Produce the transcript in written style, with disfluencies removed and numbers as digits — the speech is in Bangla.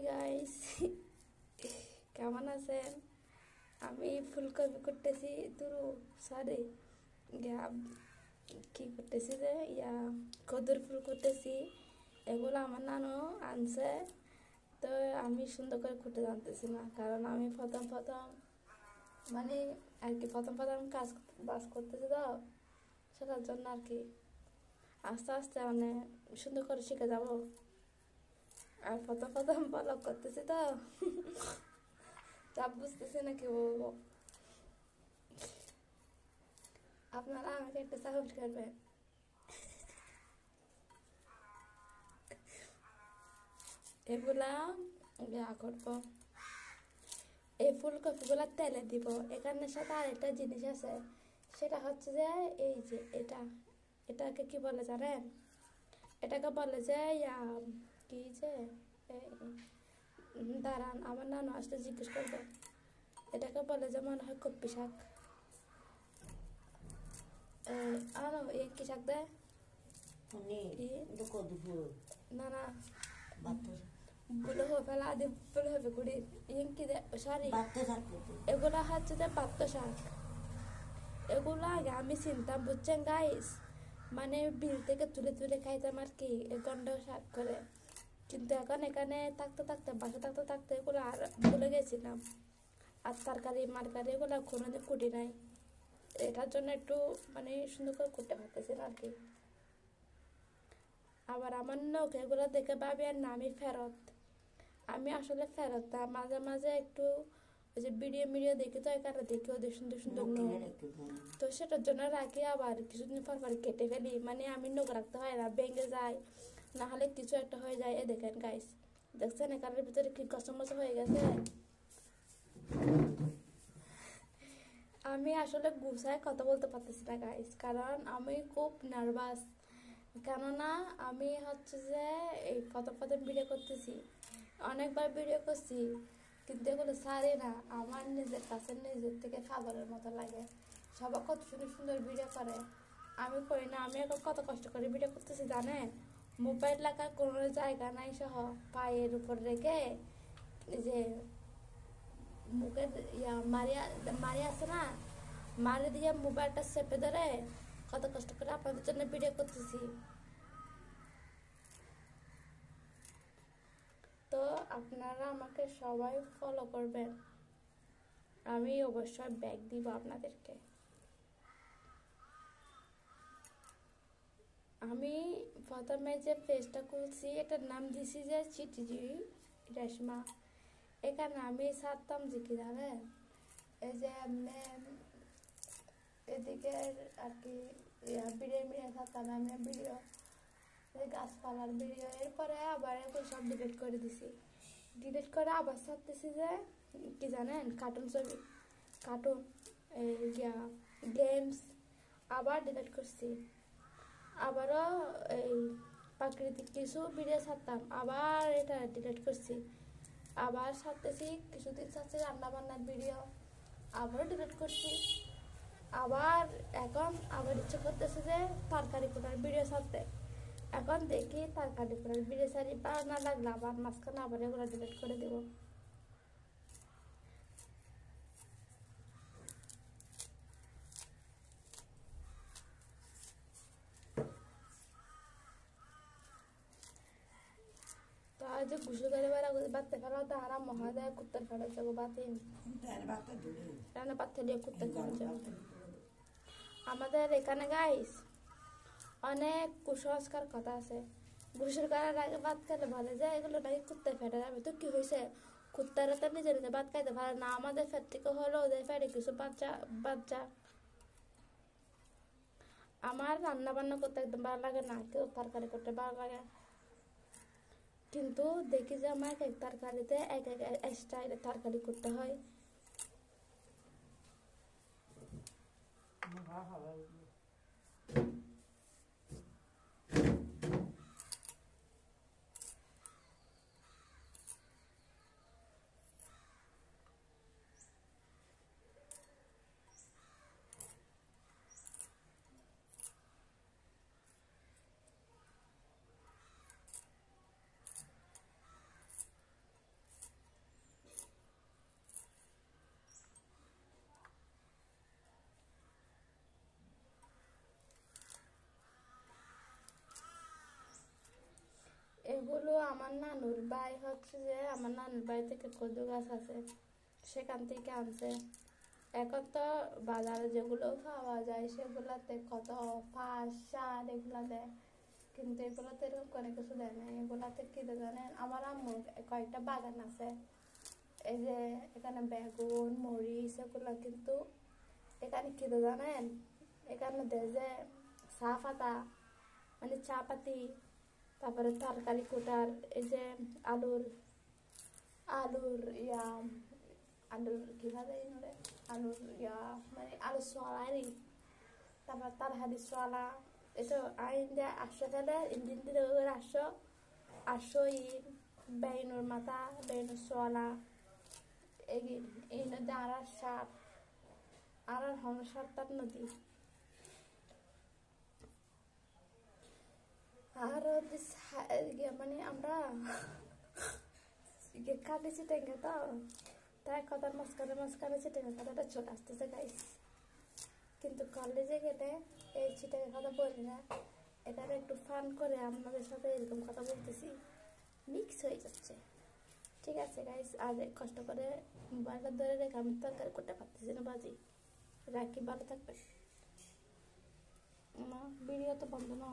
গাইস, কেমন আছেন? আমি ফুলকপি করতেছি সরি কি করতেছি যে কদুর ফুল করতেছি। এগুলো আমার নানু আনছে, তো আমি সুন্দর করে করতে জানতেছি না, কারণ আমি প্রথম প্রথম মানে আর কি প্রথম প্রথম কাজ বাজ করতেছি, তো সেটার জন্য আর কি আস্তে আস্তে মানে সুন্দর করে শিখে যাব। আর প্রথম প্রথম ব্লগ করতেছি, তো চাপ বুঝতেছি না কি বলবো। আপনারা আমাকে একটা সাপোর্ট করবেন। এগুলা করবো, এই ফুলকপিগুলা তেলে দিব। এখানে সাথে আরেকটা জিনিস আছে, সেটা হচ্ছে যে এই যে এটাকে কি বলে জানেন? এটাকে বলে যে কি যে দাঁড়ান, আমার নানু আসলে জিজ্ঞেস করবে। এটাকে বলে যে মনে হয় কপি শাক। আনো এই কি শাক দেয় না না ফেলা আদি বলে হবে কুড়ি কি সরি, এগুলা হচ্ছে যে পাত্র শাক। এগুলো আগে আমি চিনতাম, বুঝছেন গাইস, মানে বিল থেকে তুলে তুলে খাইতাম আর কি, গন্ড শাক করে। কিন্তু এখন এখানে থাকতে থাকতে বাসা থাকতে থাকতে এগুলো আর ভুলে গেছিলাম। আর তরকারি মারকারি এগুলো কোনোদিন কুটি নাই, এটার জন্য একটু মানে সুন্দর করে করতে পারতেছি না আর কি। আবার আমার লোক এগুলো দেখে ভাবি আর না আমি ফেরত। আমি আসলে ফেরত না, মাঝে মাঝে একটু ওই যে ভিডিও দেখি, তো এখানে দেখি ওদের সুন্দর সুন্দর নোক, তো সেটার জন্য রাখি। আবার কিছুদিন পর পর কেটে ফেলি, মানে আমি নোক রাখতে হয় না, ভেঙে যায়, না হলে কিছু একটা হয়ে যায়। এ দেখেন গাইস, দেখছেন এখানের ভিতরে কি কসমস হয়ে গেছে। আমি আসলে গুছায় কথা বলতে পারতেছি না গাইস, কারণ আমি খুব নার্ভাস। কেননা আমি হচ্ছে যে এই প্রথম প্রথম ভিডিও করতেছি, অনেকবার ভিডিও করছি, কিন্তু এগুলো ছাড়ি না। আমার নিজের কাছে নিজের থেকে পাগলের মতো লাগে। সবাই কত সুন্দর সুন্দর ভিডিও করে, আমি করি না। আমি এখন কত কষ্ট করে ভিডিও করতেছি জানেন? মোবাইল রাখার কোনো জায়গা নাই সহ পায়ের উপর রেখে যে মুখের মারিয়া মারিয়া আছে না, মারি দিয়ে মোবাইলটা চেপে ধরে কত কষ্ট করে আপনাদের জন্য ভিডিও করতেছি। তো আপনারা আমাকে সবাই ফলো করবেন, আমি অবশ্যই ব্যাগ দিব আপনাদেরকে। আমি প্রথমে যে পেজটা খুলছি এটার নাম দিছি যে চিটিজি রেশমা। এখানে আমি ছাড়তাম যে কি জানেন, এই যে এদিকে আর কি ভিডিও ছাড়তাম আমি, ভিডিও গাছপালার ভিডিও। এরপরে আবার এখন সব ডিলিট করে দিছি, ডিলিট করে আবার ছাড়তেছি যে কি জানেন, কার্টুন ছবি, কার্টুন গেমস। আবার ডিলিট করছি, আবারও এই প্রাকৃতিক কিছু ভিডিও ছাড়তাম, আবার এটা ডিলিট করছি। আবার ছাড়তেছি, কিছুদিন ছাড়ছি রান্না বান্নার ভিডিও, আবারও ডিলিট করছি। আবার এখন আবার ইচ্ছে করতেছে যে তরকারি কোটার ভিডিও ছাড়তে। এখন দেখি তরকারি কোটার ভিডিও ছাড়ি, বা না লাগলে আবার মাঝখানে আবার এগুলো ডিলিট করে দেবো। তো আজ ঘুষু করে বেড়া বাড়তে ফেলা তো আরাম মহাদেয় কুত্তার ফেলে যাবো বাতিন রান্না পাত্তে দিয়ে কুত্তার ফেলে যাবো। আমাদের এখানে গাইস অনেক কুসংস্কার কথা আছে। গোসল করার আগে ভাত খেলে বলে যে এগুলো নাকি কুত্তায় ফেটে যাবে, তো কি হয়েছে? কুত্তারা তো নিজে নিজে ভাত খাইতে পারে না, আমাদের ফেট থেকে হলো ওদের ফেটে কিছু বাচ্চা বাচ্চা। আমার রান্না বান্না করতে একদম ভালো লাগে না, কেউ তরকারি করতে ভালো লাগে, কিন্তু দেখি যে আমার এক তরকারিতে এক এক স্টাইলে তরকারি করতে হয়। আমার নানুর ভাই হচ্ছে যে আমার নানুর বাড়ি থেকে কদু গাছ আছে, সেখান থেকে আনছে। এখন তো বাজারে যেগুলো খাওয়া যায় সেগুলোতে কত পাঁচ সার এগুলো দেয়, কিন্তু এগুলোতে এরকম কোনো কিছু দেয় না। এগুলোতে কি জানেন, আমার আম্মুর কয়েকটা বাগান আছে, এই যে এখানে বেগুন মরিচ এগুলো, কিন্তু এখানে কি জানেন, এখানে দেয় যে চা পাতা, মানে চা পাতি, তারপরে তরকারি কোটার, এই যে আলুর আলুর ইয়া আলুর কীভাবে আলুর ইয়া মানে আলুর সোয়ারি, তারপর তার হাদি সোয়ালা, এটা আইন দেয় 800 খেলে ইঞ্জিন দিলে 800 বেইনুর মাথা বেইনুর সোয়ালা, এই নদী আর সাতটার নদী। আর মানে আমরা কাটে চিটেঙ্গে তো, তাই কথার মাঝখানে চিটেঙ্গের কথাটা চলে আসতেছে গাইস। কিন্তু কলেজে গেলে এই চিটেঙ্গের কথা বলি না, এখানে একটু ফান করে আপনাদের সাথে এরকম কথা বলতেছি, মিক্স হয়ে যাচ্ছে। ঠিক আছে গাইস, আর কষ্ট করে মোবাইলটা ধরে রেখে আমি তরকারি করতে পারতেছি না, বাজি রাখি, ভালো থাকবে না, ভিডিও তো বন্ধ না।